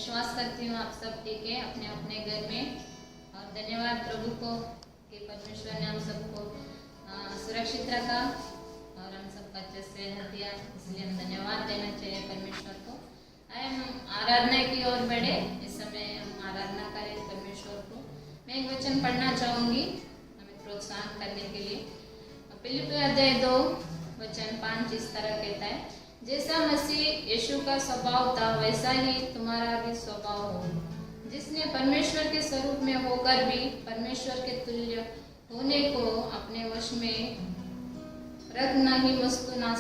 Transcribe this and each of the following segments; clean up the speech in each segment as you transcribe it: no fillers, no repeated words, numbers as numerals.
विश्वास करती हूँ आप सब ठीक है अपने अपने घर में। और धन्यवाद प्रभु को कि परमेश्वर ने हम सबको सुरक्षित रखा और हम सबका अच्छे से दिया, इसलिए हम धन्यवाद देना चाहिए परमेश्वर को। आए हम आराधना की ओर बढ़े। इस समय हम आराधना करें परमेश्वर को। मैं एक वचन पढ़ना चाहूँगी हमें प्रोत्साहन करने के लिए। फिलिप्पियों अध्याय 2 वचन 5 इस तरह कहता है, जैसा मसीह यीशु का स्वभाव था वैसा ही तुम्हारा भी स्वभाव हो, जिसने परमेश्वर के स्वरूप में होकर भी परमेश्वर के तुल्य होने को अपने वश में रखने की वस्तु ना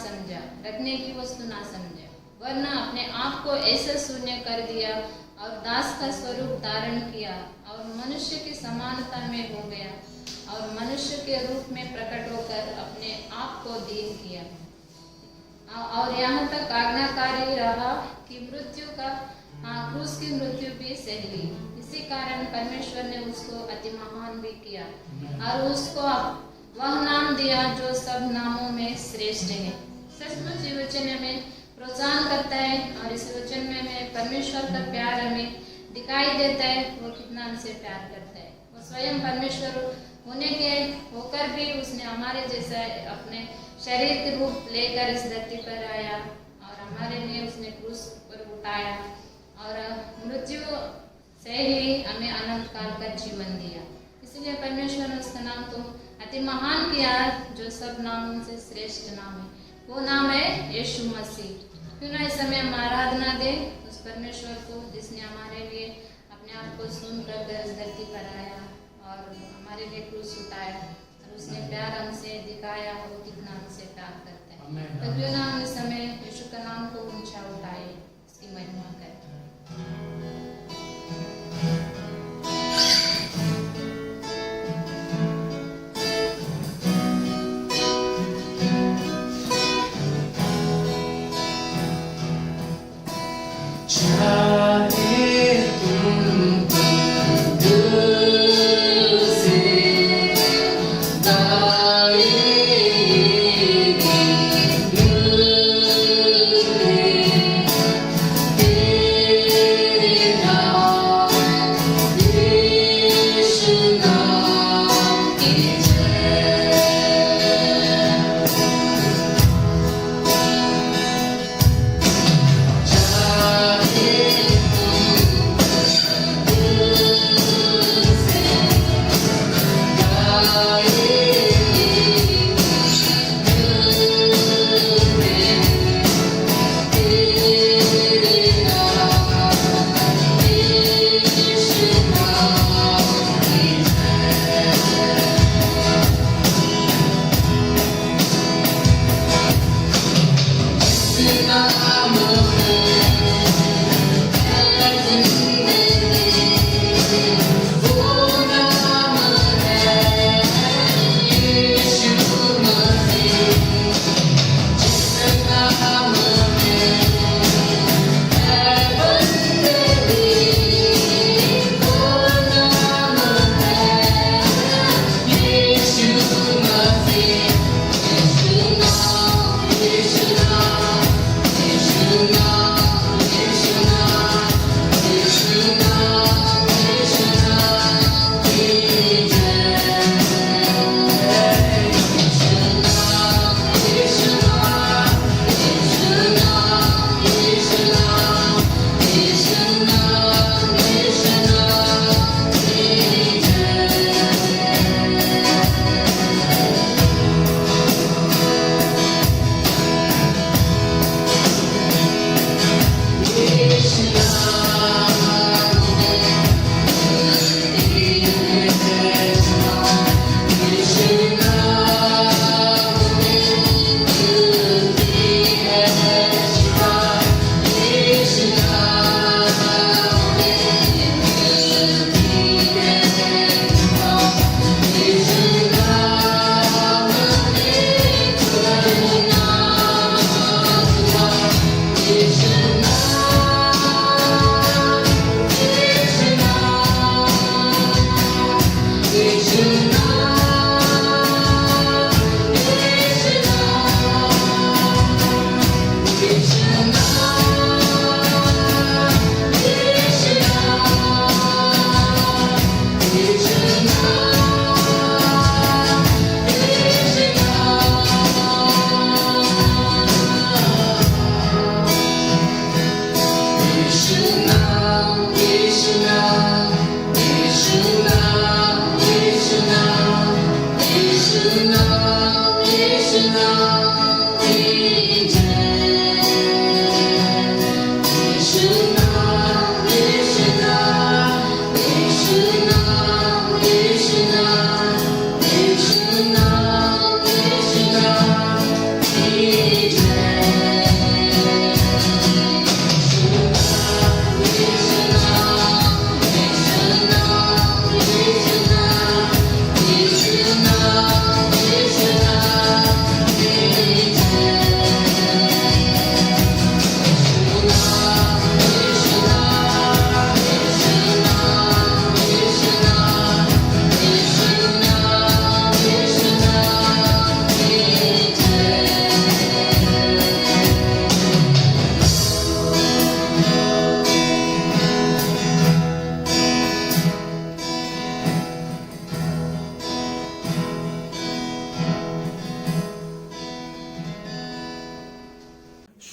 समझा, वरना अपने आप को ऐसे शून्य कर दिया और दास का स्वरूप धारण किया और मनुष्य की समानता में हो गया और मनुष्य के रूप में प्रकट होकर अपने आप को दीन किया और यहाँ तक आज्ञाकारी रहा कि क्रूस की मृत्यु भी सह ली। इसी कारण परमेश्वर ने उसको अति महान भी किया और उसको वह नाम दिया जो सब नामों में श्रेष्ठ है। सचमुच ये वचन हमें प्रोत्साहन करता है और इस वचन में हमें परमेश्वर का प्यार हमें दिखाई देता है, वो कितना हमसे प्यार करता है। वो स्वयं परमेश्वर होने के होकर भी उसने हमारे जैसा अपने शरीर के रूप लेकर इस धरती पर आया और हमारे लिए उसने क्रूस पर उठाया और मृत्यु से ही हमें अनंत काल का जीवन दिया। इसलिए परमेश्वर ने उसका नाम तो अति महान किया जो सब नामों से श्रेष्ठ नाम है। वो नाम है यीशु मसीह। क्यों ना इस समय हम आराधना दें उस परमेश्वर को जिसने हमारे लिए अपने आप को सुनकर इस धरती पर आया और हमारे लिए क्रूस उठाया और उसने प्यार हमसे दिखाया, वो कितना हमसे प्यार करता है। तो क्यों ना हम इस समय यीशु का नाम को ऊंचा उठाए, इसकी महिमा करें। Yeah.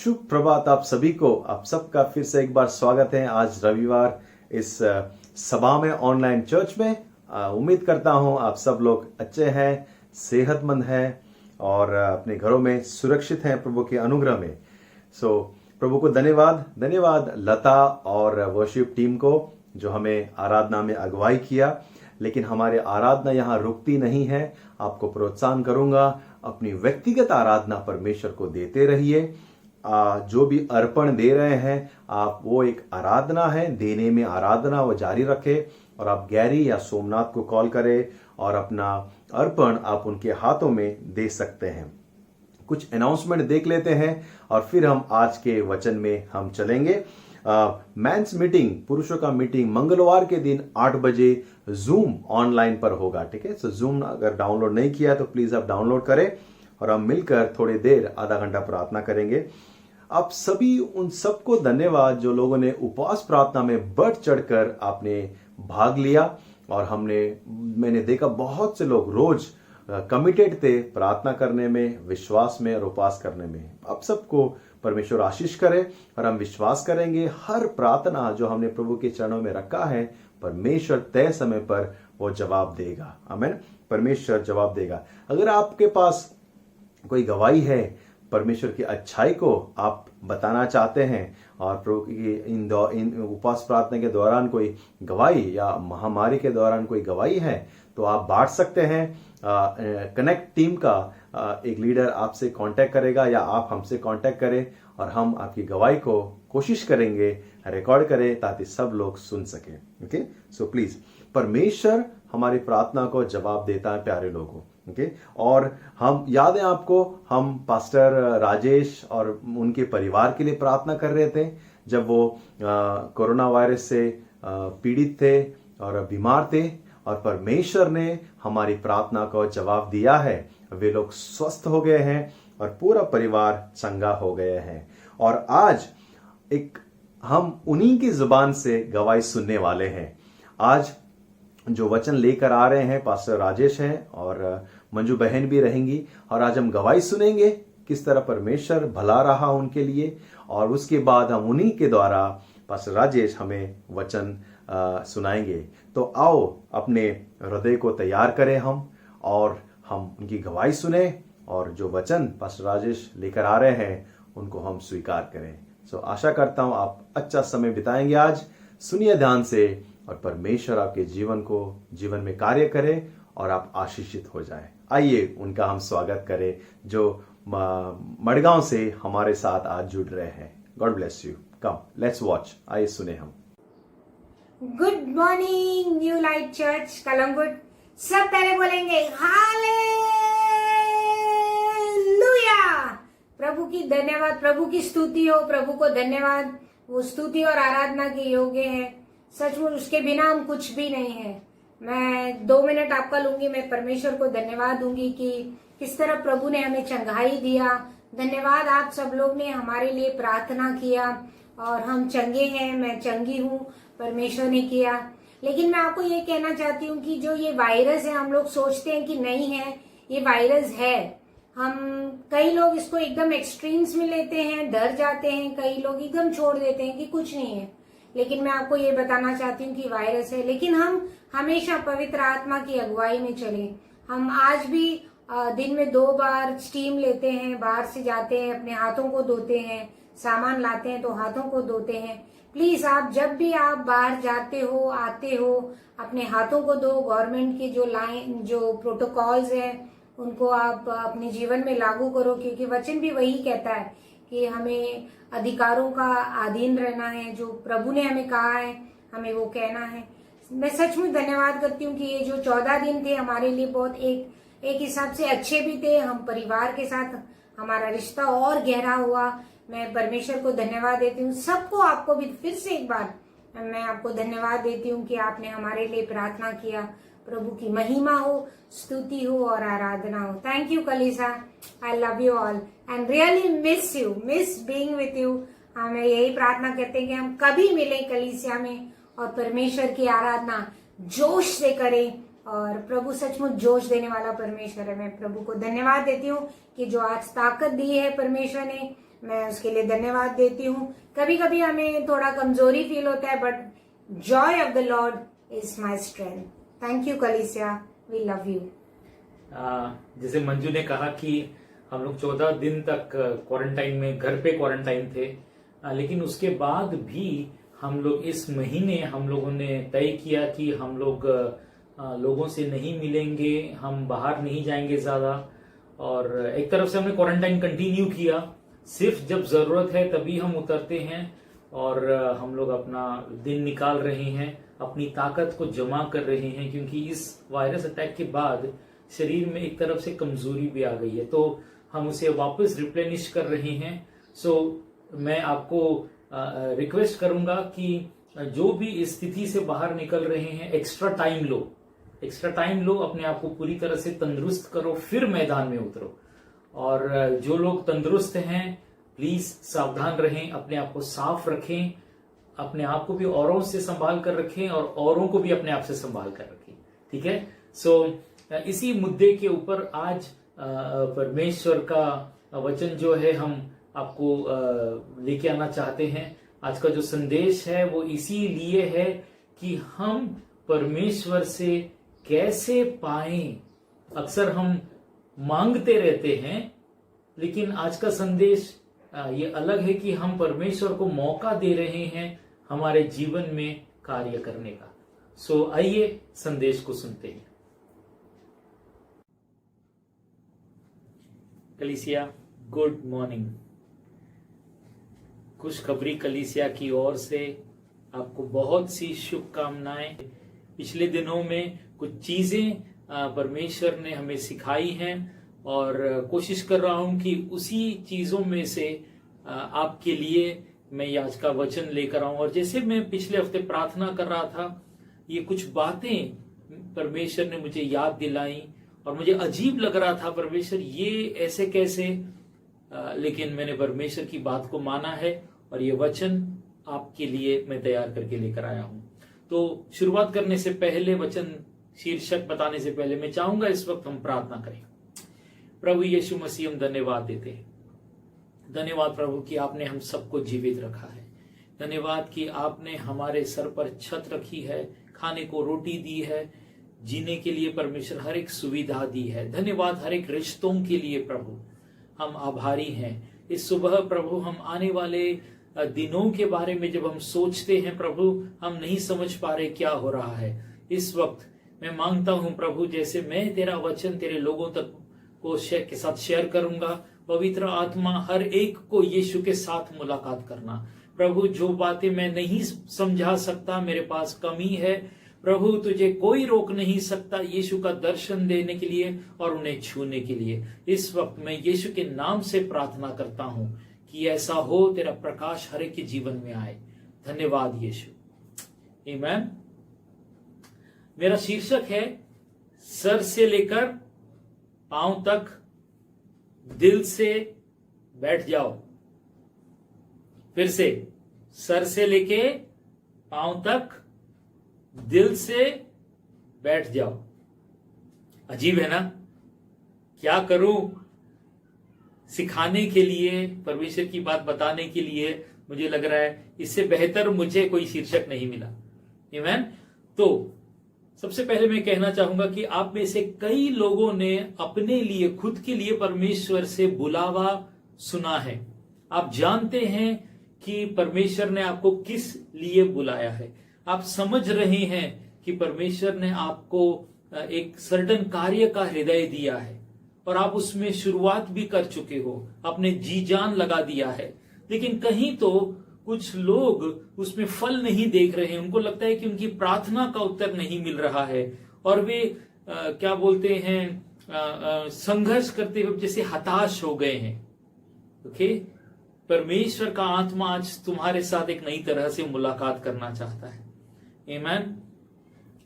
शुभ प्रभात आप सभी को। आप सबका फिर से एक बार स्वागत है आज रविवार इस सभा में, ऑनलाइन चर्च में। उम्मीद करता हूं आप सब लोग अच्छे हैं, सेहतमंद हैं और अपने घरों में सुरक्षित हैं प्रभु के अनुग्रह में। प्रभु को धन्यवाद लता और वर्शिप टीम को जो हमें आराधना में अगुवाई किया। लेकिन हमारे आराधना यहाँ रुकती नहीं है। आपको प्रोत्साहन करूंगा, अपनी व्यक्तिगत आराधना परमेश्वर को देते रहिए। जो भी अर्पण दे रहे हैं आप, वो एक आराधना है, देने में आराधना वो जारी रखे। और आप गैरी या सोमनाथ को कॉल करें और अपना अर्पण आप उनके हाथों में दे सकते हैं। कुछ अनाउंसमेंट देख लेते हैं और फिर हम आज के वचन में हम चलेंगे। मेंस मीटिंग, पुरुषों का मीटिंग मंगलवार के दिन 8 बजे जूम ऑनलाइन पर होगा। ठीक है, सो जूम अगर डाउनलोड नहीं किया तो प्लीज आप डाउनलोड करें और हम मिलकर थोड़ी देर आधा घंटा प्रार्थना करेंगे। आप सभी उन सबको धन्यवाद जो लोगों ने उपवास प्रार्थना में बढ़ चढ़कर आपने भाग लिया। और मैंने देखा बहुत से लोग रोज कमिटेड थे प्रार्थना करने में, विश्वास में और उपवास करने में। आप सबको परमेश्वर आशीष करे और हम विश्वास करेंगे हर प्रार्थना जो हमने प्रभु के चरणों में रखा है, परमेश्वर तय समय पर वो जवाब देगा। आमीन, परमेश्वर जवाब देगा। अगर आपके पास कोई गवाही है, परमेश्वर की अच्छाई को आप बताना चाहते हैं और प्रभु की इन उपवास प्रार्थना के दौरान कोई गवाही या महामारी के दौरान कोई गवाही है तो आप बांट सकते हैं। कनेक्ट टीम का एक लीडर आपसे कांटेक्ट करेगा या आप हमसे कांटेक्ट करें और हम आपकी गवाही को कोशिश करेंगे रिकॉर्ड करें ताकि सब लोग सुन सके। ओके, सो प्लीज, परमेश्वर हमारी प्रार्थना को जवाब देता है प्यारे लोगों। ओके, और हम याद है आपको, हम पास्टर राजेश और उनके परिवार के लिए प्रार्थना कर रहे थे जब वो कोरोना वायरस से पीड़ित थे और बीमार थे, और परमेश्वर ने हमारी प्रार्थना को जवाब दिया है। वे लोग स्वस्थ हो गए हैं और पूरा परिवार चंगा हो गए हैं। और आज हम उन्हीं की जुबान से गवाही सुनने वाले हैं। आज जो वचन लेकर आ रहे हैं पास्टर राजेश हैं और मंजू बहन भी रहेंगी, और आज हम गवाही सुनेंगे किस तरह परमेश्वर भला रहा उनके लिए। और उसके बाद हम उन्हीं के द्वारा पास्टर राजेश हमें वचन सुनाएंगे। तो आओ अपने हृदय को तैयार करें हम, और हम उनकी गवाही सुने और जो वचन पास्टर राजेश लेकर आ रहे हैं उनको हम स्वीकार करें। सो आशा करता हूं आप अच्छा समय बिताएंगे आज। सुनिए ध्यान से और परमेश्वर आपके जीवन में कार्य करे और आप आशीषित हो जाए। आइए उनका हम स्वागत करें जो मड़गांव से हमारे साथ आज जुड़ रहे हैं। God bless you. Come let's watch. आइए सुने हम। Good morning new light church Calangute. सब पहले बोलेंगे हालेलुया। प्रभु की धन्यवाद, प्रभु की स्तुति हो, प्रभु को धन्यवाद। वो स्तुति और आराधना के योग्य है। सचमुच उसके बिना हम कुछ भी नहीं है। मैं 2 मिनट आपका लूंगी। मैं परमेश्वर को धन्यवाद दूंगी कि किस तरह प्रभु ने हमें चंगाई दिया। धन्यवाद आप सब लोग ने हमारे लिए प्रार्थना किया और हम चंगे हैं। मैं चंगी हूँ, परमेश्वर ने किया। लेकिन मैं आपको ये कहना चाहती हूँ कि जो ये वायरस है, हम लोग सोचते हैं कि नहीं है, ये वायरस है। कई लोग इसको एकदम एक्सट्रीम्स में लेते हैं, डर जाते हैं। कई लोग एकदम छोड़ देते हैं कि कुछ नहीं है। लेकिन मैं आपको ये बताना चाहती हूँ कि वायरस है। लेकिन हम हमेशा पवित्र आत्मा की अगुवाई में चले। हम आज भी दिन में 2 बार स्टीम लेते हैं, बाहर से जाते हैं, अपने हाथों को धोते हैं, सामान लाते हैं तो हाथों को धोते हैं। प्लीज आप जब भी आप बाहर जाते हो, आते हो, अपने हाथों को धो। गवर्नमेंट के जो प्रोटोकॉल्स हैं उनको आप अपने जीवन में लागू करो, क्योंकि वचन भी वही कहता है कि हमें अधिकारों का अधीन रहना है। जो प्रभु ने हमें कहा है हमें वो कहना है। मैं सचमुच धन्यवाद करती हूँ कि ये जो 14 दिन थे हमारे लिए बहुत एक हिसाब से अच्छे भी थे। हम परिवार के साथ हमारा रिश्ता और गहरा हुआ। मैं परमेश्वर को धन्यवाद देती हूँ। सबको, आपको भी फिर से एक बार मैं आपको धन्यवाद देती हूँ कि आपने हमारे लिए प्रार्थना किया। प्रभु की महिमा हो, स्तुति हो और आराधना हो। थैंक यू कलीसा, I love you all and really miss being with you. हमें यही प्रार्थना करते हैं कि हम कभी मिले कलीसिया में और परमेश्वर की आराधना जोश से करें। और प्रभु सचमुच जोश देने वाला परमेश्वर है। मैं प्रभु को धन्यवाद देती हूँ कि जो आज ताकत दी है परमेश्वर ने, मैं उसके लिए धन्यवाद देती हूँ। कभी कभी हमें थोड़ा कमजोरी फील होता है, but Joy of the Lord is my strength. Thank you कलीसिया, वी लव यू। जैसे मंजू ने कहा कि हम लोग 14 दिन तक क्वारंटाइन में, घर पे क्वारंटाइन थे, लेकिन उसके बाद भी हम लोग इस महीने हम लोगों ने तय किया कि हम लोग लोगों से नहीं मिलेंगे, हम बाहर नहीं जाएंगे ज्यादा। और एक तरफ से हमने क्वारंटाइन कंटिन्यू किया, सिर्फ जब जरूरत है तभी हम उतरते हैं और हम लोग अपना दिन निकाल रहे हैं, अपनी ताकत को जमा कर रहे हैं, क्योंकि इस वायरस अटैक के बाद शरीर में एक तरफ से कमजोरी भी आ गई है, तो हम उसे वापस रिप्लेनिश कर रहे हैं। सो मैं आपको रिक्वेस्ट करूंगा कि जो भी इस स्थिति से बाहर निकल रहे हैं, एक्स्ट्रा टाइम लो, अपने आप को पूरी तरह से तंदुरुस्त करो, फिर मैदान में उतरो। और जो लोग तंदुरुस्त हैं प्लीज सावधान रहें, अपने आप को साफ रखें, अपने आप को भी औरों से संभाल कर रखें और औरों को भी अपने आप से संभाल कर रखें। ठीक है। सो इसी मुद्दे के ऊपर आज परमेश्वर का वचन जो है हम आपको लेके आना चाहते हैं। आज का जो संदेश है वो इसीलिए है कि हम परमेश्वर से कैसे पाएं। अक्सर हम मांगते रहते हैं, लेकिन आज का संदेश ये अलग है कि हम परमेश्वर को मौका दे रहे हैं हमारे जीवन में कार्य करने का। सो आइए संदेश को सुनते हैं। कलीसिया, गुड मॉर्निंग। खुशखबरी कलीसिया की ओर से आपको बहुत सी शुभकामनाएं। पिछले दिनों में कुछ चीजें परमेश्वर ने हमें सिखाई हैं और कोशिश कर रहा हूं कि उसी चीजों में से आपके लिए मैं आज का वचन लेकर आऊं। और जैसे मैं पिछले हफ्ते प्रार्थना कर रहा था, ये कुछ बातें परमेश्वर ने मुझे याद दिलाई और मुझे अजीब लग रहा था, परमेश्वर ये ऐसे कैसे, लेकिन मैंने परमेश्वर की बात को माना है और ये वचन आपके लिए मैं तैयार करके लेकर आया हूं। तो शुरुआत करने से पहले, वचन शीर्षक बताने से पहले, मैं चाहूंगा इस वक्त हम प्रार्थना करें। प्रभु यीशु मसीह, हम धन्यवाद देते हैं। धन्यवाद प्रभु कि आपने हम सबको जीवित रखा है। धन्यवाद कि आपने हमारे सर पर छत रखी है, खाने को रोटी दी है, जीने के लिए परमेश्वर हर एक सुविधा दी है। धन्यवाद हर एक रिश्तों के लिए प्रभु, हम आभारी हैं। इस सुबह प्रभु हम आने वाले दिनों के बारे में जब हम सोचते हैं प्रभु, हम नहीं समझ पा रहे क्या हो रहा है। इस वक्त मैं मांगता हूं प्रभु, जैसे मैं तेरा वचन तेरे लोगों तक को के साथ शेयर करूंगा, पवित्र आत्मा हर एक को यीशु के साथ मुलाकात करना। प्रभु जो बातें मैं नहीं समझा सकता, मेरे पास कमी है प्रभु, तुझे कोई रोक नहीं सकता यीशु का दर्शन देने के लिए और उन्हें छूने के लिए। इस वक्त मैं यीशु के नाम से प्रार्थना करता हूं कि ऐसा हो, तेरा प्रकाश हर एक के जीवन में आए। धन्यवाद यीशु, आमीन। मेरा शीर्षक है सर से लेकर पांव तक दिल से बैठ जाओ। फिर से, सर से लेके पांव तक दिल से बैठ जाओ। अजीब है ना? क्या करूं? सिखाने के लिए, परमेश्वर की बात बताने के लिए मुझे लग रहा है इससे बेहतर मुझे कोई शीर्षक नहीं मिला। आमीन। तो सबसे पहले मैं कहना चाहूंगा कि आप में से कई लोगों ने अपने लिए, खुद के लिए परमेश्वर से बुलावा सुना है। आप जानते हैं कि परमेश्वर ने आपको किस लिए बुलाया है। आप समझ रहे हैं कि परमेश्वर ने आपको एक सर्टन कार्य का हृदय दिया है और आप उसमें शुरुआत भी कर चुके हो, अपने जी जान लगा दिया है। लेकिन कहीं तो कुछ लोग उसमें फल नहीं देख रहे हैं। उनको लगता है कि उनकी प्रार्थना का उत्तर नहीं मिल रहा है और वे क्या बोलते हैं, संघर्ष करते हुए जैसे हताश हो गए हैं। ओके, परमेश्वर का आत्मा आज तुम्हारे साथ एक नई तरह से मुलाकात करना चाहता है। आमीन।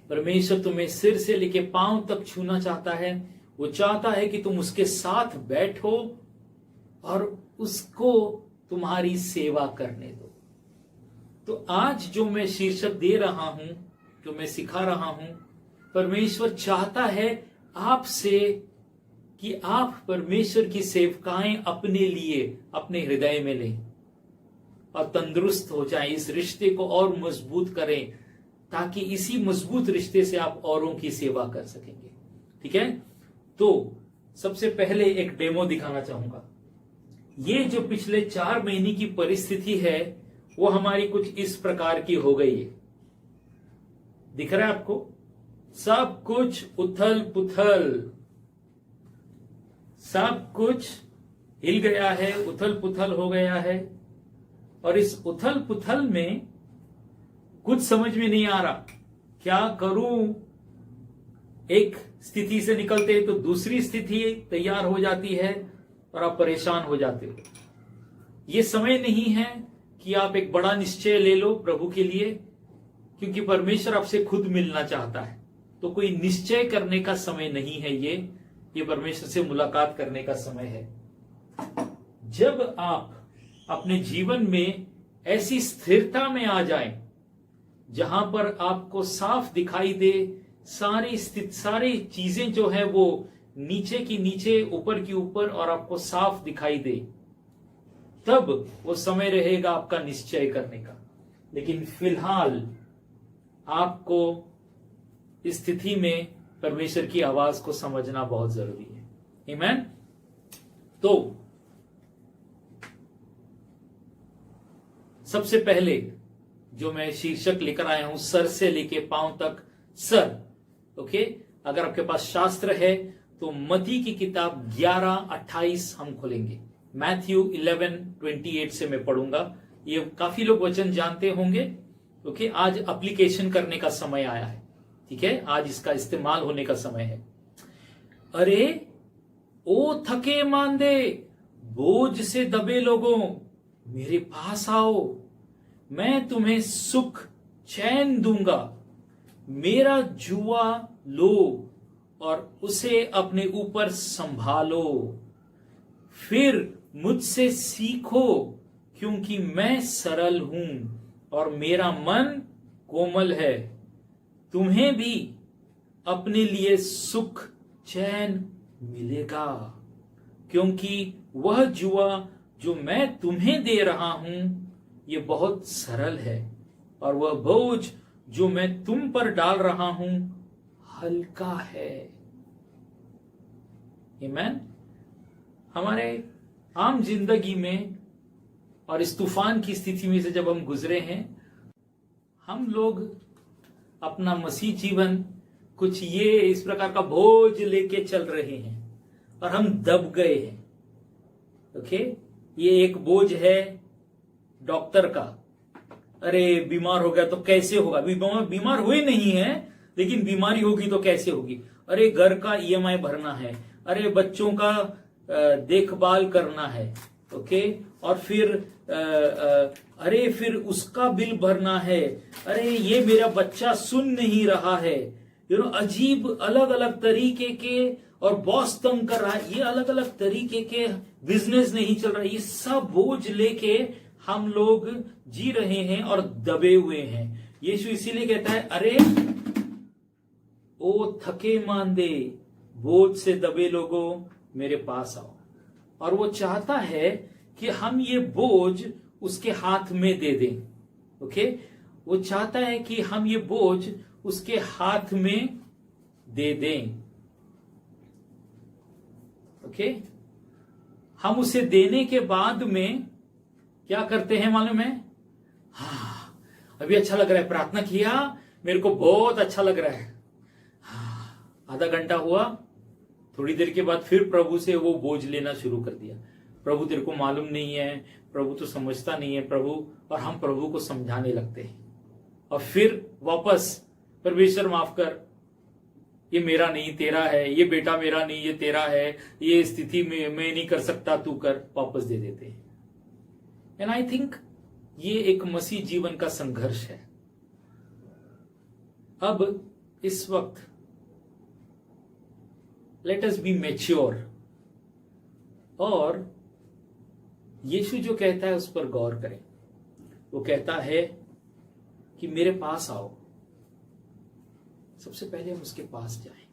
परमेश्वर तुम्हें सिर से लेके पांव तक छूना चाहता है। वो चाहता है कि तुम उसके साथ बैठो और उसको तुम्हारी सेवा करने दो। तो आज जो मैं शीर्षक दे रहा हूं, जो मैं सिखा रहा हूं, परमेश्वर चाहता है आपसे कि आप परमेश्वर की सेवकाएं अपने लिए अपने हृदय में लें और तंदुरुस्त हो जाएं, इस रिश्ते को और मजबूत करें, ताकि इसी मजबूत रिश्ते से आप औरों की सेवा कर सकेंगे। ठीक है, तो सबसे पहले एक डेमो दिखाना चाहूंगा। ये जो पिछले 4 महीने की परिस्थिति है वो हमारी कुछ इस प्रकार की हो गई है। दिख रहा है आपको? सब कुछ उथल पुथल, सब कुछ हिल गया है, उथल पुथल हो गया है। और इस उथल पुथल में कुछ समझ में नहीं आ रहा, क्या करूं। एक स्थिति से निकलते तो दूसरी स्थिति तैयार हो जाती है और आप परेशान हो जाते हो। ये समय नहीं है कि आप एक बड़ा निश्चय ले लो प्रभु के लिए, क्योंकि परमेश्वर आपसे खुद मिलना चाहता है। तो कोई निश्चय करने का समय नहीं है, ये परमेश्वर से मुलाकात करने का समय है। जब आप अपने जीवन में ऐसी स्थिरता में आ जाएं जहां पर आपको साफ दिखाई दे सारी चीजें जो है वो नीचे की नीचे, ऊपर की ऊपर, और आपको साफ दिखाई दे, तब वो समय रहेगा आपका निश्चय करने का। लेकिन फिलहाल आपको इस स्थिति में परमेश्वर की आवाज को समझना बहुत जरूरी है। आमीन। तो सबसे पहले जो मैं शीर्षक लेकर आया हूं, सर से लेके पांव तक सर। ओके, अगर आपके पास शास्त्र है तो मत्ती की किताब 11:28 हम खोलेंगे। मैथ्यू 11:28 से मैं पढ़ूंगा। ये काफी लोग वचन जानते होंगे। ओके, आज एप्लीकेशन करने का समय आया है। ठीक है, आज इसका इस्तेमाल होने का समय है। अरे ओ थके मांदे, बोझ से दबे लोगों, मेरे पास आओ, मैं तुम्हें सुख चैन दूंगा। मेरा जुआ लो और उसे अपने ऊपर संभालो। फिर मुझसे सीखो, क्योंकि मैं सरल हूं और मेरा मन कोमल है। तुम्हें भी अपने लिए सुख चैन मिलेगा, क्योंकि वह जुआ जो मैं तुम्हें दे रहा हूं ये बहुत सरल है, और वह बोझ जो मैं तुम पर डाल रहा हूं हल्का है। आमीन। हमारे आम जिंदगी में और इस तूफान की स्थिति में से जब हम गुजरे हैं, हम लोग अपना मसीह जीवन कुछ ये इस प्रकार का बोझ लेके चल रहे हैं और हम दब गए हैं। ओके, ये एक बोझ है डॉक्टर का। अरे बीमार हो गया तो कैसे होगा, बीमार हुए नहीं है लेकिन बीमारी होगी तो कैसे होगी। अरे घर का ईएमआई भरना है, अरे बच्चों का देखभाल करना है। ओके, और फिर अरे फिर उसका बिल भरना है। अरे ये मेरा बच्चा सुन नहीं रहा है, अजीब अलग अलग तरीके के, और बॉस तंग कर रहा है, ये अलग अलग तरीके के, बिजनेस नहीं चल रहा है। ये सब बोझ लेके हम लोग जी रहे हैं और दबे हुए हैं। यीशु इसीलिए कहता है, अरे ओ थके मांदे, बोझ से दबे लोगों, मेरे पास आओ। और वो चाहता है कि हम ये बोझ उसके हाथ में दे दें। ओके, वो चाहता है कि हम ये बोझ उसके हाथ में दे दें। ओके, हम उसे देने के बाद में क्या करते हैं मालूम है? हाँ, अभी अच्छा लग रहा है, प्रार्थना किया, मेरे को बहुत अच्छा लग रहा है। हाँ, आधा घंटा हुआ, थोड़ी देर के बाद फिर प्रभु से वो बोझ लेना शुरू कर दिया। प्रभु तेरे को मालूम नहीं है, प्रभु तो समझता नहीं है प्रभु, और हम प्रभु को समझाने लगते हैं। और फिर वापस, परमेश्वर माफ कर, ये मेरा नहीं तेरा है, ये बेटा मेरा नहीं ये तेरा है, ये स्थिति में मैं नहीं कर सकता, तू कर, वापस दे देते हैं। एंड आई थिंक ये एक मसीह जीवन का संघर्ष है। अब इस वक्त लेट अस बी मैच्योर, और यीशु जो कहता है उस पर गौर करें। वो कहता है कि मेरे पास आओ। सबसे पहले हम उसके पास जाएं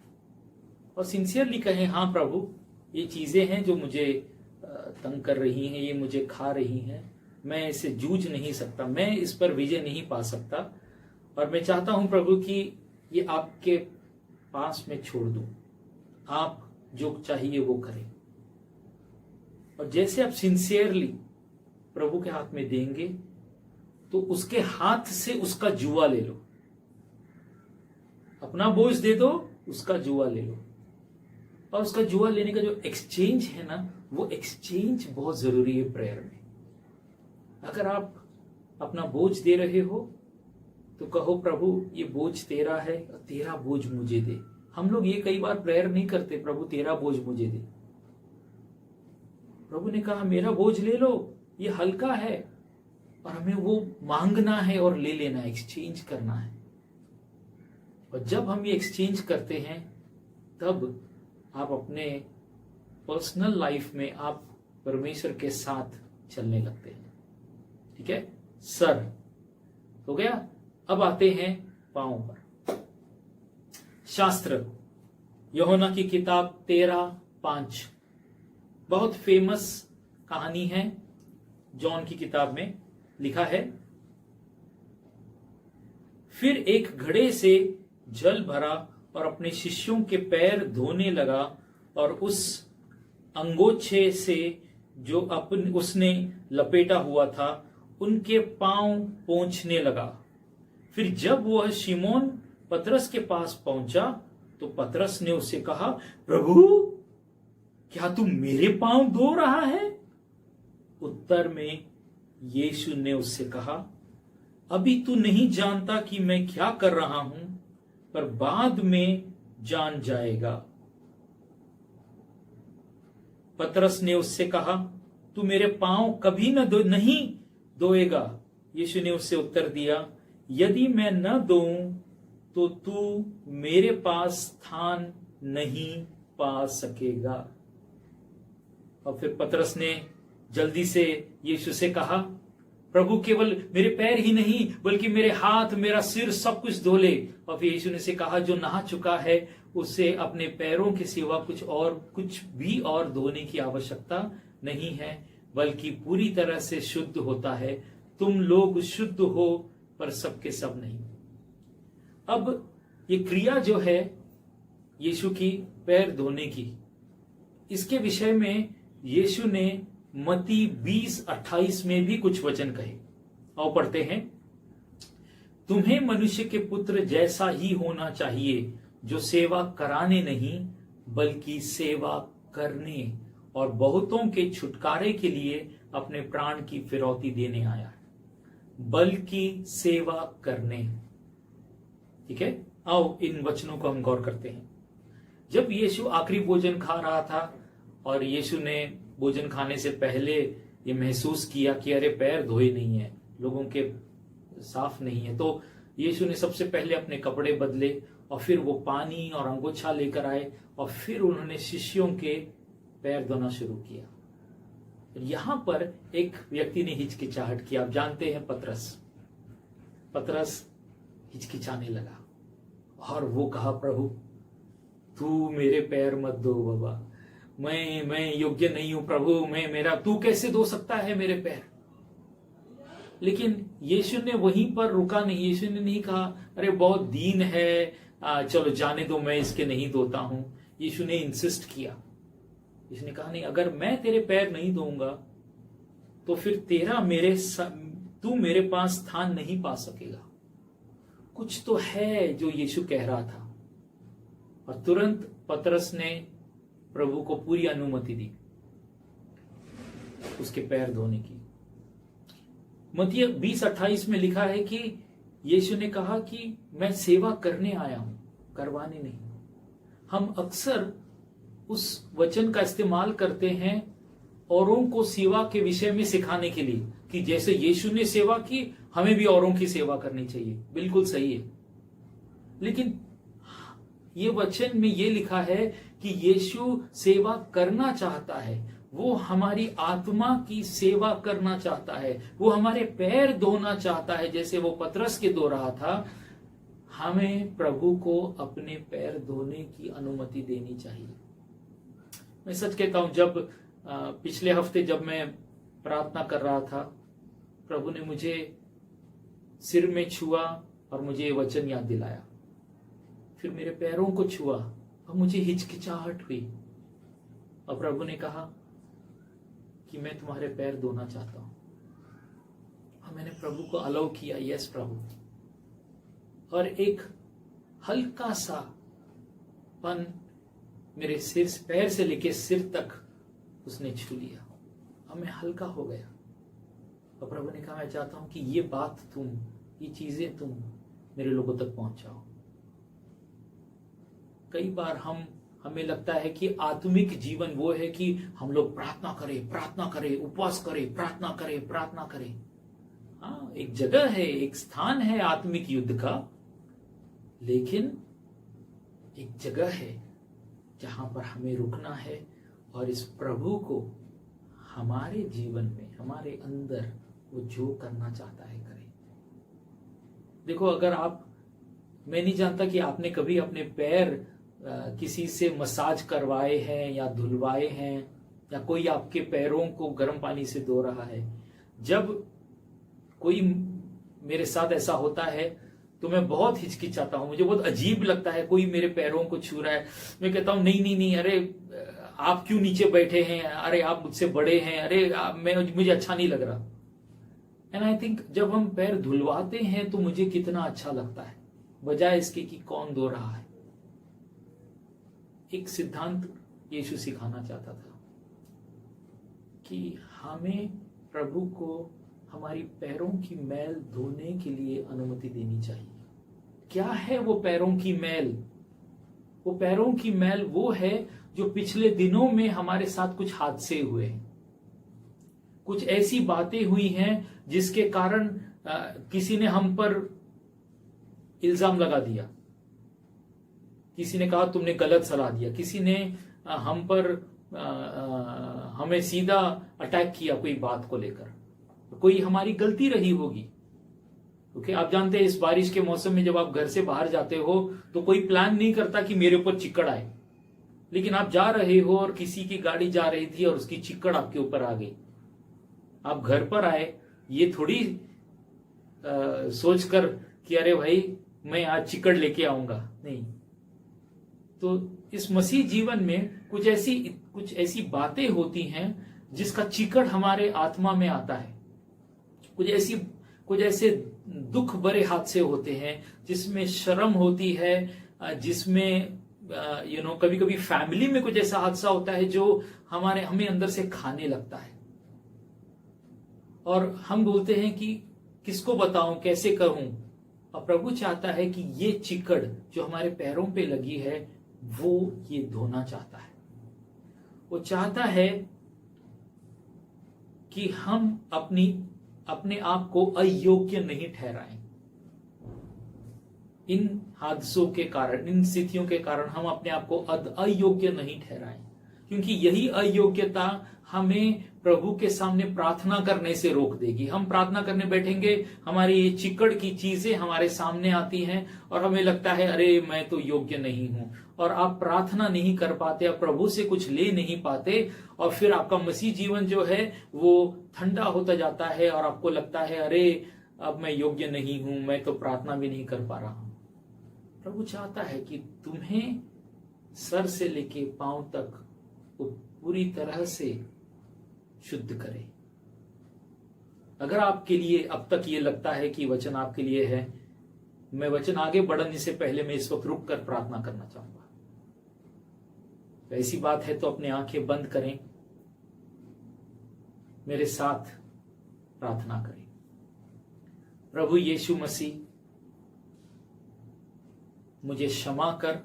और सिंसियरली कहें, हाँ प्रभु ये चीजें हैं जो मुझे तंग कर रही हैं, ये मुझे खा रही हैं, मैं इसे जूझ नहीं सकता, मैं इस पर विजय नहीं पा सकता, और मैं चाहता हूं प्रभु कि ये आपके पास में छोड़ दूं, आप जो चाहिए वो करें। और जैसे आप सिंसियरली प्रभु के हाथ में देंगे तो उसके हाथ से उसका जुआ ले लो, अपना बोझ दे दो, उसका जुआ ले लो। और उसका जुआ लेने का जो एक्सचेंज है ना, वो एक्सचेंज बहुत जरूरी है प्रेयर में। अगर आप अपना बोझ दे रहे हो तो कहो प्रभु ये बोझ तेरा है और तेरा बोझ मुझे दे। हम लोग ये कई बार प्रेयर नहीं करते, प्रभु तेरा बोझ मुझे दे। प्रभु ने कहा मेरा बोझ ले लो, ये हल्का है, और हमें वो मांगना है और ले लेना है, एक्सचेंज करना है। और जब हम ये एक्सचेंज करते हैं तब आप अपने पर्सनल लाइफ में आप परमेश्वर के साथ चलने लगते हैं। ठीक है, सर हो गया। अब आते हैं पांव पर। शास्त्र, यूहन्ना की किताब 13:5, बहुत फेमस कहानी है। जॉन की किताब में लिखा है, फिर एक घड़े से जल भरा और अपने शिष्यों के पैर धोने लगा, और उस अंगोछे से जो उसने लपेटा हुआ था उनके पांव पोंछने लगा। फिर जब वह शिमोन पतरस के पास पहुंचा तो पतरस ने उससे कहा, प्रभु क्या तू मेरे पांव धो रहा है? उत्तर में यीशु ने उससे कहा, अभी तू नहीं जानता कि मैं क्या कर रहा हूं, पर बाद में जान जाएगा। पतरस ने उससे कहा, तू मेरे पांव कभी नहीं धोएगा। यीशु ने उससे उत्तर दिया, यदि मैं न धोऊं तो तू मेरे पास स्थान नहीं पा सकेगा। और फिर पतरस ने जल्दी से यीशु से कहा, प्रभु केवल मेरे पैर ही नहीं बल्कि मेरे हाथ, मेरा सिर, सब कुछ धो ले। और फिर यीशु ने से कहा, जो नहा चुका है उसे अपने पैरों के सिवा कुछ भी और धोने की आवश्यकता नहीं है, बल्कि पूरी तरह से शुद्ध होता है। तुम लोग शुद्ध हो पर सबके सब नहीं। अब ये क्रिया जो है यीशु की पैर धोने की, इसके विषय में यीशु ने मत्ती 20:28 में भी कुछ वचन कहे। आओ पढ़ते हैं, तुम्हें मनुष्य के पुत्र जैसा ही होना चाहिए, जो सेवा कराने नहीं बल्कि सेवा करने और बहुतों के छुटकारे के लिए अपने प्राण की फिरौती देने आया है। बल्कि सेवा करने। ठीक है, आओ इन वचनों को हम गौर करते हैं। जब यीशु आखिरी भोजन खा रहा था और यीशु ने भोजन खाने से पहले ये महसूस किया कि अरे पैर धोए नहीं है, लोगों के साफ नहीं है, तो यीशु ने सबसे पहले अपने कपड़े बदले और फिर वो पानी और अंगोछा लेकर आए और फिर उन्होंने शिष्यों के पैर धोना शुरू किया। यहां पर एक व्यक्ति ने हिचकिचाहट की। आप जानते हैं पतरस हिचकिचाने लगा और वो कहा, प्रभु तू मेरे पैर मत धो बाबा, मैं योग्य नहीं हूं प्रभु, तू कैसे धो सकता है मेरे पैर? लेकिन यीशु ने वहीं पर रुका नहीं। यीशु ने नहीं कहा अरे बहुत दीन है, चलो जाने दो, मैं इसके नहीं धोता हूं। यीशु ने इंसिस्ट किया। यीशु ने कहा नहीं, अगर मैं तेरे पैर नहीं धोऊंगा तो फिर तू मेरे पास स्थान नहीं पा सकेगा। कुछ तो है जो यीशु कह रहा था। और तुरंत पतरस ने प्रभु को पूरी अनुमति दी उसके पैर धोने की। मत्ती 20:28 में लिखा है कि यीशु ने कहा कि मैं सेवा करने आया हूं, करवाने नहीं। हम अक्सर उस वचन का इस्तेमाल करते हैं औरों को सेवा के विषय में सिखाने के लिए, कि जैसे यीशु ने सेवा की हमें भी औरों की सेवा करनी चाहिए। बिल्कुल सही है, लेकिन ये वचन में ये लिखा है कि यीशु सेवा करना चाहता है। वो हमारी आत्मा की सेवा करना चाहता है, वो हमारे पैर धोना चाहता है जैसे वो पतरस के धो रहा था। हमें प्रभु को अपने पैर धोने की अनुमति देनी चाहिए। मैं सच कहता हूं, जब पिछले हफ्ते जब मैं प्रार्थना कर रहा था, प्रभु ने मुझे सिर में छुआ और मुझे ये वचन याद दिलाया। फिर मेरे पैरों को छुआ और मुझे हिचकिचाहट हुई, और प्रभु ने कहा कि मैं तुम्हारे पैर धोना चाहता हूं। और मैंने प्रभु को अलाउ किया, यस प्रभु, और एक हल्का सा पन मेरे पैर से लेके सिर तक उसने छू लिया और मैं हल्का हो गया। और प्रभु ने कहा, मैं चाहता हूं कि ये बात ये चीजें तुम मेरे लोगों तक पहुंचाओ। कई बार हमें लगता है कि आत्मिक जीवन वो है कि हम लोग प्रार्थना करें, उपवास करें, प्रार्थना करें। हाँ, एक जगह है, एक स्थान है आत्मिक युद्ध का, लेकिन एक जगह है जहां पर हमें रुकना है और इस प्रभु को हमारे जीवन में, हमारे अंदर वो जो करना चाहता है करे। देखो, अगर मैं नहीं जानता कि आपने कभी अपने पैर किसी से मसाज करवाए हैं या धुलवाए हैं, या कोई आपके पैरों को गर्म पानी से धो रहा है। जब कोई मेरे साथ ऐसा होता है तो मैं बहुत हिचकिचाता हूं, मुझे बहुत अजीब लगता है। कोई मेरे पैरों को छू रहा है, मैं कहता हूं नहीं, अरे आप क्यों नीचे बैठे हैं, अरे आप मुझसे बड़े हैं, अरे मुझे अच्छा नहीं लग रहा। एंड आई थिंक जब हम पैर धुलवाते हैं तो मुझे कितना अच्छा लगता है, बजाय इसके कि कौन धो रहा है। एक सिद्धांत यीशु सिखाना चाहता था कि हमें प्रभु को हमारी पैरों की मैल धोने के लिए अनुमति देनी चाहिए। क्या है वो पैरों की मैल? वो पैरों की मैल वो है जो पिछले दिनों में हमारे साथ कुछ हादसे हुए हैं, कुछ ऐसी बातें हुई हैं जिसके कारण किसी ने हम पर इल्जाम लगा दिया, किसी ने कहा तुमने गलत सलाह दिया, किसी ने हम पर हमें सीधा अटैक किया कोई बात को लेकर, कोई हमारी गलती रही होगी। क्योंकि आप जानते हैं इस बारिश के मौसम में जब आप घर से बाहर जाते हो तो कोई प्लान नहीं करता कि मेरे ऊपर चिक्कड़ आए, लेकिन आप जा रहे हो और किसी की गाड़ी जा रही थी और उसकी चिक्कड़ आपके ऊपर आ गई। आप घर पर आए, ये थोड़ी सोचकर कि अरे भाई मैं आज चिक्कड़ लेके आऊंगा, नहीं। तो इस मसीह जीवन में कुछ ऐसी बातें होती हैं जिसका चिक्कड़ हमारे आत्मा में आता है। कुछ ऐसे दुख भरे हादसे होते हैं जिसमें शर्म होती है, जिसमें कभी कभी फैमिली में कुछ ऐसा हादसा होता है जो हमें अंदर से खाने लगता है, और हम बोलते हैं कि किसको बताऊं, कैसे कहूं। और प्रभु चाहता है कि ये चिकड़ जो हमारे पैरों पे लगी है वो ये धोना चाहता है। वो चाहता है कि हम अपने आप को अयोग्य नहीं ठहराएं। इन हादसों के कारण, इन स्थितियों के कारण हम अपने आप को अयोग्य नहीं ठहराएं, क्योंकि यही अयोग्यता हमें प्रभु के सामने प्रार्थना करने से रोक देगी। हम प्रार्थना करने बैठेंगे, हमारी ये चिकड़ की चीजें हमारे सामने आती हैं और हमें लगता है अरे मैं तो योग्य नहीं हूं, और आप प्रार्थना नहीं कर पाते, आप प्रभु से कुछ ले नहीं पाते, और फिर आपका मसीह जीवन जो है वो ठंडा होता जाता है और आपको लगता है अरे अब मैं योग्य नहीं हूं, मैं तो प्रार्थना भी नहीं कर पा रहा हूं। प्रभु चाहता है कि तुम्हें सर से लेके पांव तक वो पूरी तरह से शुद्ध करे। अगर आपके लिए अब तक ये लगता है कि वचन आपके लिए है, मैं वचन आगे बढ़ने से पहले मैं इस वक्त रुक कर प्रार्थना करना चाहूंगा। तो ऐसी बात है तो अपनी आंखें बंद करें, मेरे साथ प्रार्थना करें। प्रभु यीशु मसीह, मुझे क्षमा कर,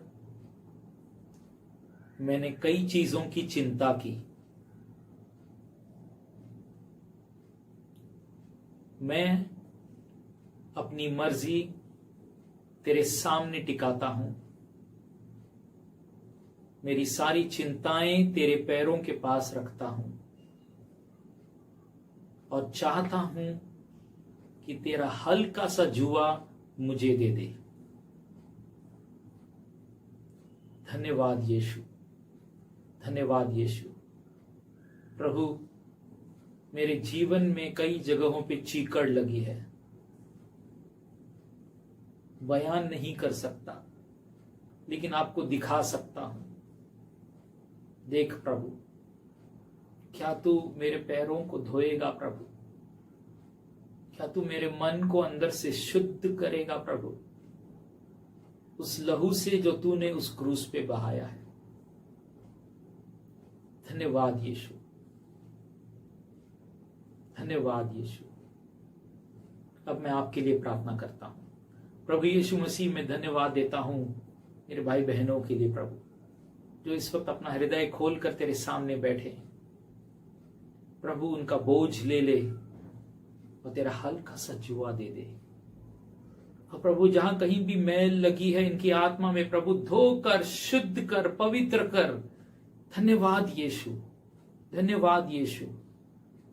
मैंने कई चीजों की चिंता की। मैं अपनी मर्जी तेरे सामने टिकाता हूं, मेरी सारी चिंताएं तेरे पैरों के पास रखता हूं और चाहता हूं कि तेरा हल्का सा जुआ मुझे दे दे। धन्यवाद यीशु, धन्यवाद यीशु। प्रभु, मेरे जीवन में कई जगहों पे चीकड़ लगी है, बयान नहीं कर सकता, लेकिन आपको दिखा सकता हूं। देख प्रभु, क्या तू मेरे पैरों को धोएगा प्रभु? क्या तू मेरे मन को अंदर से शुद्ध करेगा प्रभु, उस लहू से जो तूने उस क्रूस पे बहाया है। धन्यवाद यीशु, धन्यवाद यीशु। अब मैं आपके लिए प्रार्थना करता हूं। प्रभु यीशु मसीह, में धन्यवाद देता हूं मेरे भाई बहनों के लिए प्रभु, जो इस वक्त अपना हृदय खोलकर तेरे सामने बैठे हैं। प्रभु, उनका बोझ ले ले और तेरा हल्का सा जुआ दे दे। और प्रभु, जहां कहीं भी मैल लगी है इनकी आत्मा में, प्रभु धोकर, शुद्ध कर, पवित्र कर। धन्यवाद यीशु, धन्यवाद यीशु,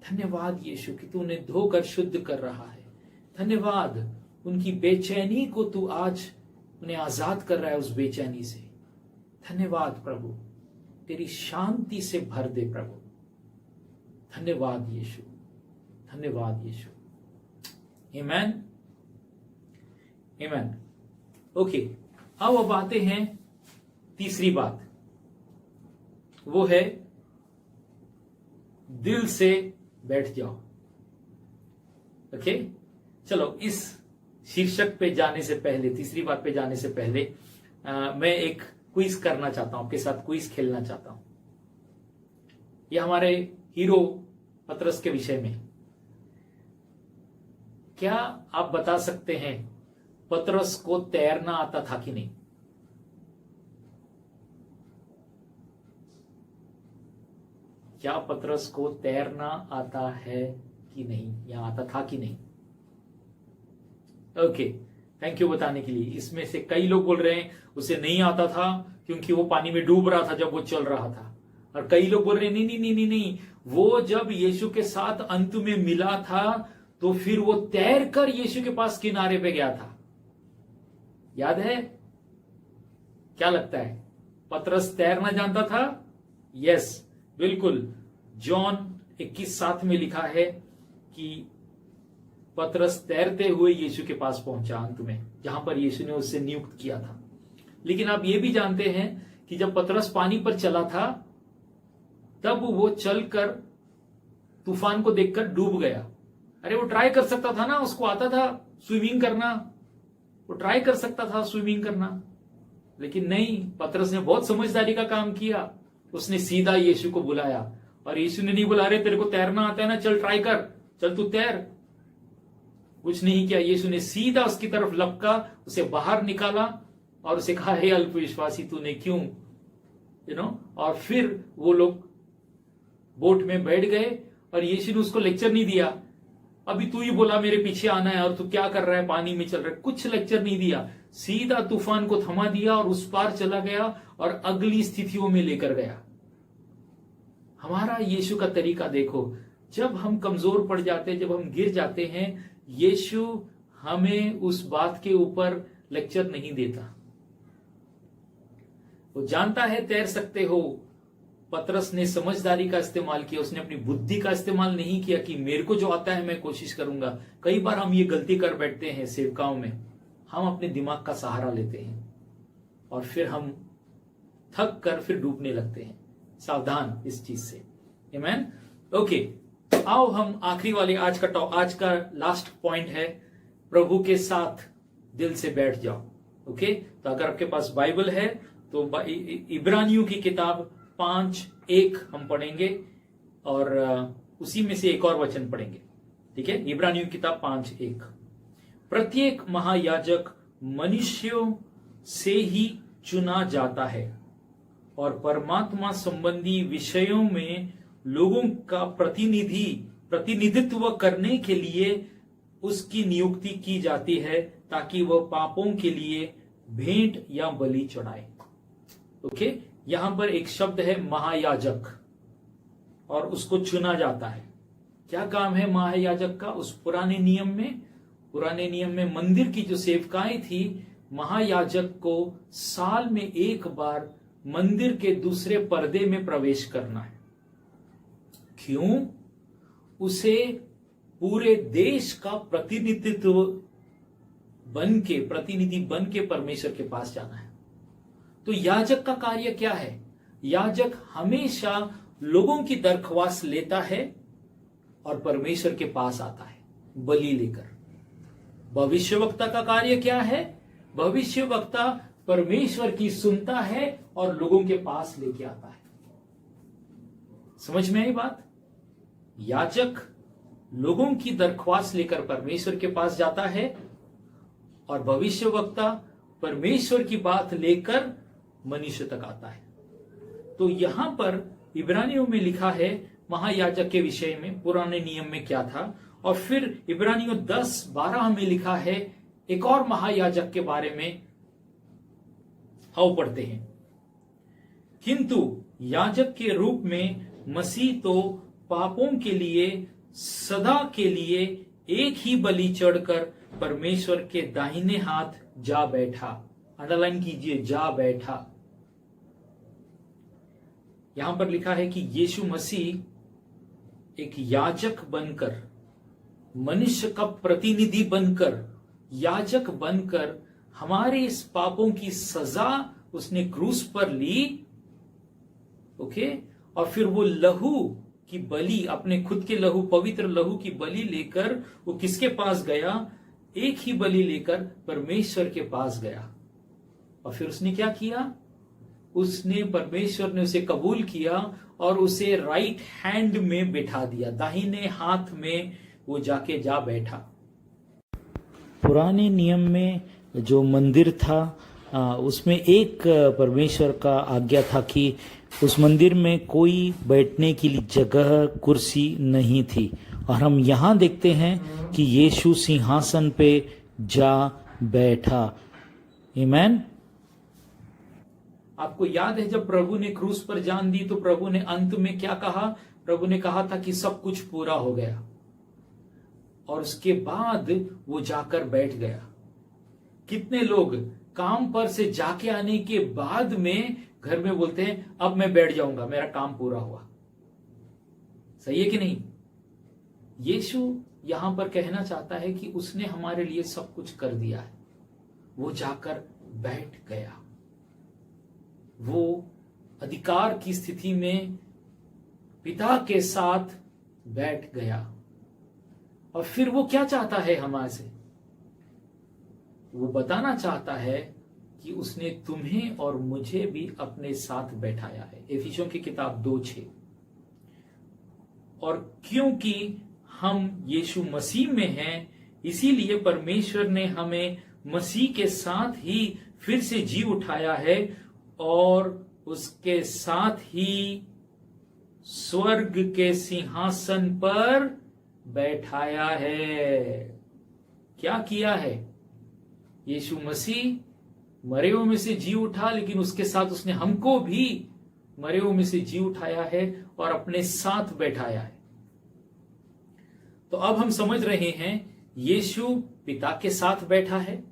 धन्यवाद यीशु कि तू उन्हें धोकर शुद्ध कर रहा है। धन्यवाद, उनकी बेचैनी को तू आज उन्हें आजाद कर रहा है उस बेचैनी से। धन्यवाद प्रभु, तेरी शांति से भर दे प्रभु। धन्यवाद यीशु, धन्यवाद यीशु। आमेन, आमेन। ओके, अब आते हैं तीसरी बात, वो है दिल से बैठ जाओ। ओके, चलो इस शीर्षक पे जाने से पहले, तीसरी बात पे जाने से पहले मैं एक क्विज करना चाहता हूं, आपके साथ क्विज खेलना चाहता हूं। यह हमारे हीरो पतरस के विषय में। क्या आप बता सकते हैं पतरस को तैरना आता था कि नहीं? क्या पतरस को तैरना आता है कि नहीं, या आता था कि नहीं? ओके, थैंक यू बताने के लिए। इसमें से कई लोग बोल रहे हैं उसे नहीं आता था क्योंकि वो पानी में डूब रहा था जब वो चल रहा था, और कई लोग बोल रहे हैं नहीं नहीं नहीं नहीं नहीं, वो जब यीशु के साथ अंत में मिला था तो फिर वो तैर कर यीशु के पास किनारे पे गया था। याद है? क्या लगता है, पतरस तैरना जानता था? यस, बिल्कुल। जॉन 21:7 में लिखा है कि पतरस तैरते हुए यीशु के पास पहुंचा अंत में, जहां पर यीशु ने उससे नियुक्त किया था। लेकिन आप ये भी जानते हैं कि जब पतरस पानी पर चला था तब वो चलकर तूफान को देखकर डूब गया। अरे वो ट्राई कर सकता था ना, उसको आता था स्विमिंग करना, वो ट्राई कर सकता था स्विमिंग करना, लेकिन नहीं, पतरस ने बहुत समझदारी का काम किया। उसने सीधा यीशु को बुलाया, और यीशु ने नहीं बोला अरे तेरे को तैरना आता है ना, चल ट्राई कर, चल तू तैर। कुछ नहीं किया, यीशु ने सीधा उसकी तरफ लपका, उसे बाहर निकाला और उसे कहा हे अल्पविश्वासी, तूने क्यों, और फिर वो लोग बोट में बैठ गए, और यीशु ने उसको लेक्चर नहीं दिया, अभी तू ही बोला मेरे पीछे आना है और तू क्या कर रहा है, पानी में चल रहा है, कुछ लेक्चर नहीं दिया। सीधा तूफान को थमा दिया और उस पार चला गया और अगली स्थितियों में लेकर गया। हमारा यीशु का तरीका देखो, जब हम कमजोर पड़ जाते हैं, जब हम गिर जाते हैं, यीशु हमें उस बात के ऊपर लेक्चर नहीं देता। वो जानता है तैर सकते हो। पतरस ने समझदारी का इस्तेमाल किया, उसने अपनी बुद्धि का इस्तेमाल नहीं किया कि मेरे को जो आता है मैं कोशिश करूंगा। कई बार हम ये गलती कर बैठते हैं सेवकाओं में, हम अपने दिमाग का सहारा लेते हैं और फिर हम थक कर फिर डूबने लगते हैं। सावधान इस चीज से। आमीन। ओके, आओ हम आखिरी वाले आज का लास्ट पॉइंट है, प्रभु के साथ दिल से बैठ जाओ। ओके, तो अगर आपके पास बाइबल है तो इब्रानियों की किताब 5:1 हम पढ़ेंगे और उसी में से एक और वचन पढ़ेंगे। ठीक है, इब्रानियों की किताब 5:1। प्रत्येक महायाजक मनुष्यों से ही चुना जाता है और परमात्मा संबंधी विषयों में लोगों का प्रतिनिधित्व करने के लिए उसकी नियुक्ति की जाती है, ताकि वह पापों के लिए भेंट या बलि चढ़ाए। ओके, यहां पर एक शब्द है महायाजक, और उसको चुना जाता है। क्या काम है महायाजक का? उस पुराने नियम में मंदिर की जो सेवकाएं थी, महायाजक को साल में एक बार मंदिर के दूसरे पर्दे में प्रवेश करना है। क्यों? उसे पूरे देश का प्रतिनिधि बन के परमेश्वर के पास जाना है। तो याजक का कार्य क्या है? याजक हमेशा लोगों की दरख्वास्त लेता है और परमेश्वर के पास आता है बलि लेकर। भविष्यवक्ता का कार्य क्या है? भविष्यवक्ता परमेश्वर की सुनता है और लोगों के पास लेके आता है। समझ में आई बात? याजक लोगों की दरख्वास्त लेकर परमेश्वर के पास जाता है और भविष्यवक्ता परमेश्वर की बात लेकर मनुष्य तक आता है। तो यहां पर इब्रानियों में लिखा है महायाजक के विषय में, पुराने नियम में क्या था, और फिर इब्रानियों 10:12 में लिखा है एक और महायाजक के बारे में। आओ पढ़ते हैं। किंतु याजक के रूप में मसीह तो पापों के लिए सदा के लिए एक ही बलि चढ़कर परमेश्वर के दाहिने हाथ जा बैठा। अंडरलाइन कीजिए, जा बैठा। यहां पर लिखा है कि यीशु मसीह एक याजक बनकर, मनुष्य का प्रतिनिधि बनकर, याजक बनकर हमारे इस पापों की सजा उसने क्रूस पर ली। ओके, और फिर वो लहू की बलि, अपने खुद के लहू, पवित्र लहू की बलि लेकर वो किसके पास गया? एक ही बलि लेकर परमेश्वर के पास गया। और फिर उसने क्या किया? उसने, परमेश्वर ने उसे कबूल किया और उसे राइट हैंड में बिठा दिया, दाहिने हाथ में वो जाके जा बैठा। पुराने नियम में जो मंदिर था उसमें एक परमेश्वर का आज्ञा था कि उस मंदिर में कोई बैठने के लिए जगह, कुर्सी नहीं थी। और हम यहाँ देखते हैं कि यीशु सिंहासन पे जा बैठा। आमीन। आपको याद है जब प्रभु ने क्रूस पर जान दी तो प्रभु ने अंत में क्या कहा? प्रभु ने कहा था कि सब कुछ पूरा हो गया, और उसके बाद वो जाकर बैठ गया। कितने लोग काम पर से जाके आने के बाद में घर में बोलते हैं अब मैं बैठ जाऊंगा, मेरा काम पूरा हुआ। सही है कि नहीं? यीशु यहां पर कहना चाहता है कि उसने हमारे लिए सब कुछ कर दिया है। वो जाकर बैठ गया, वो अधिकार की स्थिति में पिता के साथ बैठ गया। और फिर वो क्या चाहता है हमारे से? वो बताना चाहता है कि उसने तुम्हें और मुझे भी अपने साथ बैठाया है। इफिसियों की किताब 2:6। और क्योंकि हम यीशु मसीह में हैं, इसीलिए परमेश्वर ने हमें मसीह के साथ ही फिर से जी उठाया है और उसके साथ ही स्वर्ग के सिंहासन पर बैठाया है। क्या किया है? यीशु मसीह मरे हुए में से जी उठा, लेकिन उसके साथ उसने हमको भी मरे हुए में से जी उठाया है और अपने साथ बैठाया है। तो अब हम समझ रहे हैं यीशु पिता के साथ बैठा है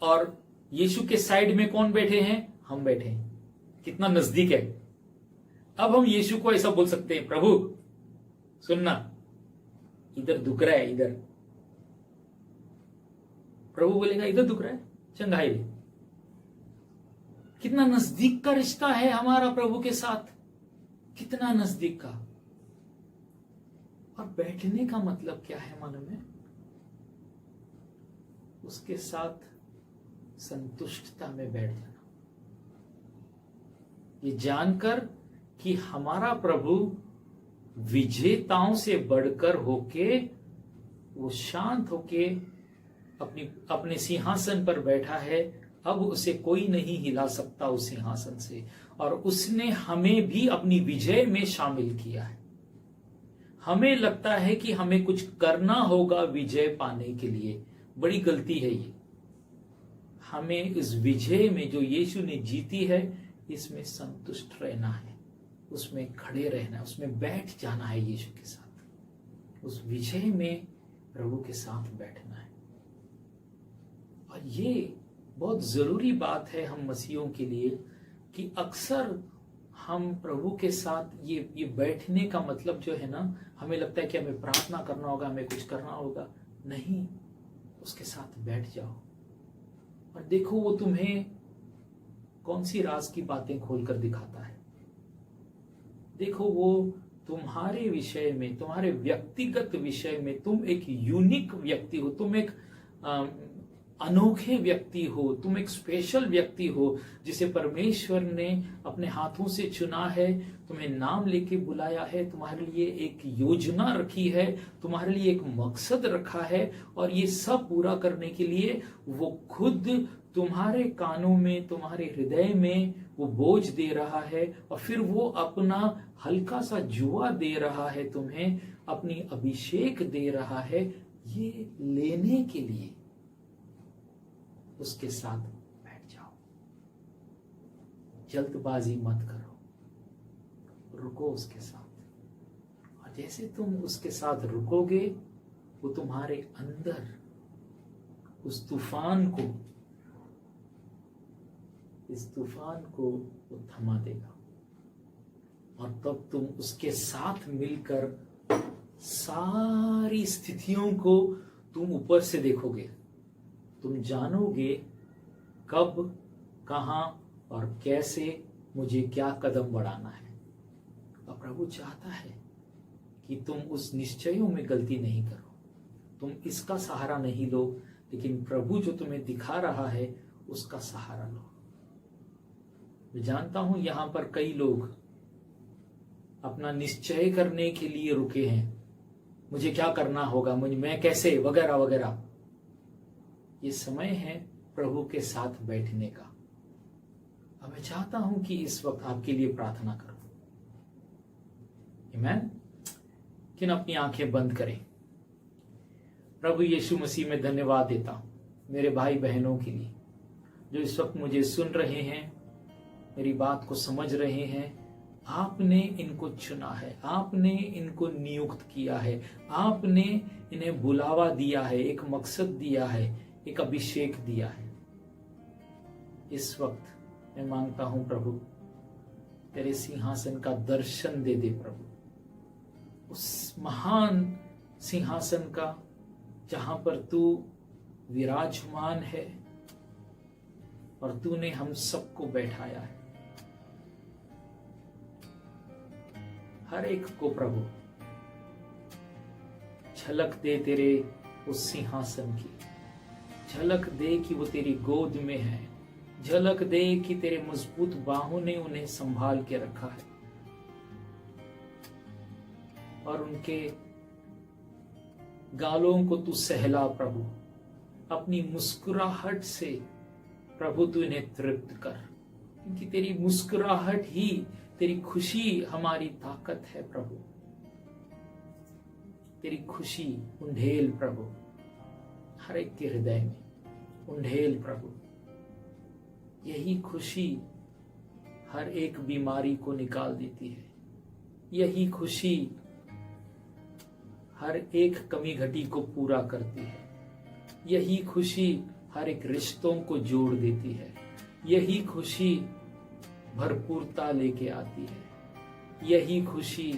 और यीशु के साइड में कौन बैठे हैं? हम बैठे हैं। कितना नजदीक है। अब हम यीशु को ऐसा बोल सकते हैं, प्रभु सुनना, इधर दुख रहा है, इधर। प्रभु बोलेगा इधर दुख रहा है, चंगाई ले। कितना नजदीक का रिश्ता है हमारा प्रभु के साथ, कितना नजदीक का। और बैठने का मतलब क्या है मालूम है? उसके साथ संतुष्टता में बैठ जाना, ये जानकर कि हमारा प्रभु विजेताओं से बढ़कर होके, वो शांत होके अपने सिंहासन पर बैठा है। अब उसे कोई नहीं हिला सकता उस सिंहासन से, और उसने हमें भी अपनी विजय में शामिल किया है। हमें लगता है कि हमें कुछ करना होगा विजय पाने के लिए, बड़ी गलती है ये। हमें इस विजय में जो यीशु ने जीती है, इसमें संतुष्ट रहना है, उसमें खड़े रहना है, उसमें बैठ जाना है यीशु के साथ। उस विजय में प्रभु के साथ बैठना है। और ये बहुत जरूरी बात है हम मसीहों के लिए, कि अक्सर हम प्रभु के साथ ये बैठने का मतलब जो है ना, हमें लगता है कि हमें प्रार्थना करना होगा, हमें कुछ करना होगा। नहीं, उसके साथ बैठ जाओ और देखो वो तुम्हें कौन सी राज की बातें खोलकर दिखाता है। देखो वो तुम्हारे विषय में, तुम्हारे व्यक्तिगत विषय में, तुम एक यूनिक व्यक्ति हो, तुम एक अनोखे व्यक्ति हो, तुम एक स्पेशल व्यक्ति हो जिसे परमेश्वर ने अपने हाथों से चुना है, तुम्हें नाम लेके बुलाया है, तुम्हारे लिए एक योजना रखी है, तुम्हारे लिए एक मकसद रखा है, और ये सब पूरा करने के लिए वो खुद तुम्हारे कानों में, तुम्हारे हृदय में वो बोझ दे रहा है, और फिर वो अपना हल्का सा जुआ दे रहा है तुम्हें, अपनी अभिषेक दे रहा है, ये लेने के लिए उसके साथ बैठ जाओ। जल्दबाजी मत करो, रुको उसके साथ, और जैसे तुम उसके साथ रुकोगे वो तुम्हारे अंदर उस तूफान को वो थमा देगा, और तब तुम उसके साथ मिलकर सारी स्थितियों को तुम ऊपर से देखोगे। तुम जानोगे कब, कहां और कैसे मुझे क्या कदम बढ़ाना है। और प्रभु चाहता है कि तुम उस निश्चयों में गलती नहीं करो, तुम इसका सहारा नहीं लो, लेकिन प्रभु जो तुम्हें दिखा रहा है उसका सहारा लो। मैं जानता हूं यहां पर कई लोग अपना निश्चय करने के लिए रुके हैं, मुझे क्या करना होगा, मैं कैसे, वगैरह वगैरह। ये समय है प्रभु के साथ बैठने का। अब मैं चाहता हूं कि इस वक्त आपके लिए प्रार्थना करूं। आमीन। किन अपनी आंखें बंद करें। प्रभु यीशु मसीह में धन्यवाद देता हूं मेरे भाई बहनों के लिए जो इस वक्त मुझे सुन रहे हैं, मेरी बात को समझ रहे हैं। आपने इनको चुना है, आपने इनको नियुक्त किया है, आपने इन्हें बुलावा दिया है, एक मकसद दिया है, एक अभिषेक दिया है। इस वक्त मैं मांगता हूं प्रभु तेरे सिंहासन का दर्शन दे दे प्रभु, उस महान सिंहासन का जहां पर तू विराजमान है और तूने हम सबको बैठाया है। हर एक को प्रभु झलक दे तेरे उस सिंहासन की, झलक दे कि वो तेरी गोद में है, झलक दे कि तेरे मजबूत बाहों ने उन्हें संभाल के रखा है, और उनके गालों को तू सहला प्रभु, अपनी मुस्कुराहट से प्रभु तू इन्हें तृप्त कर, क्योंकि तेरी मुस्कुराहट ही, तेरी खुशी हमारी ताकत है प्रभु। तेरी खुशी उंडेल प्रभु हर एक के हृदय में, उंडेल प्रभु। यही खुशी हर एक बीमारी को निकाल देती है, यही खुशी हर एक कमी घटी को पूरा करती है, यही खुशी हर एक रिश्तों को जोड़ देती है, यही खुशी भरपूरता लेके आती है, यही खुशी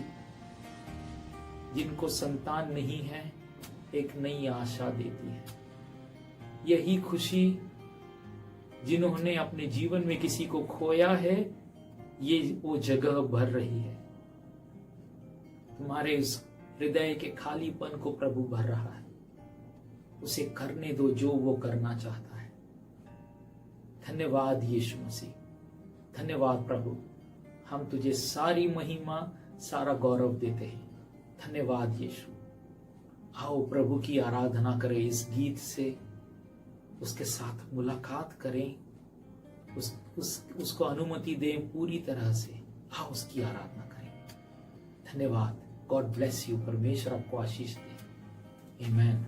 जिनको संतान नहीं है एक नई आशा देती है, यही खुशी जिन्होंने अपने जीवन में किसी को खोया है ये वो जगह भर रही है। तुम्हारे उस हृदय के खालीपन को प्रभु भर रहा है, उसे करने दो जो वो करना चाहता है। धन्यवाद यीशु मसीह, धन्यवाद प्रभु। हम तुझे सारी महिमा, सारा गौरव देते हैं। धन्यवाद यीशु। आओ प्रभु की आराधना करें इस गीत से, उसके साथ मुलाकात करें, उसको अनुमति दें पूरी तरह से। आओ उसकी आराधना करें। धन्यवाद। God bless you. परमेश्वर आपको आशीष दे। आमीन।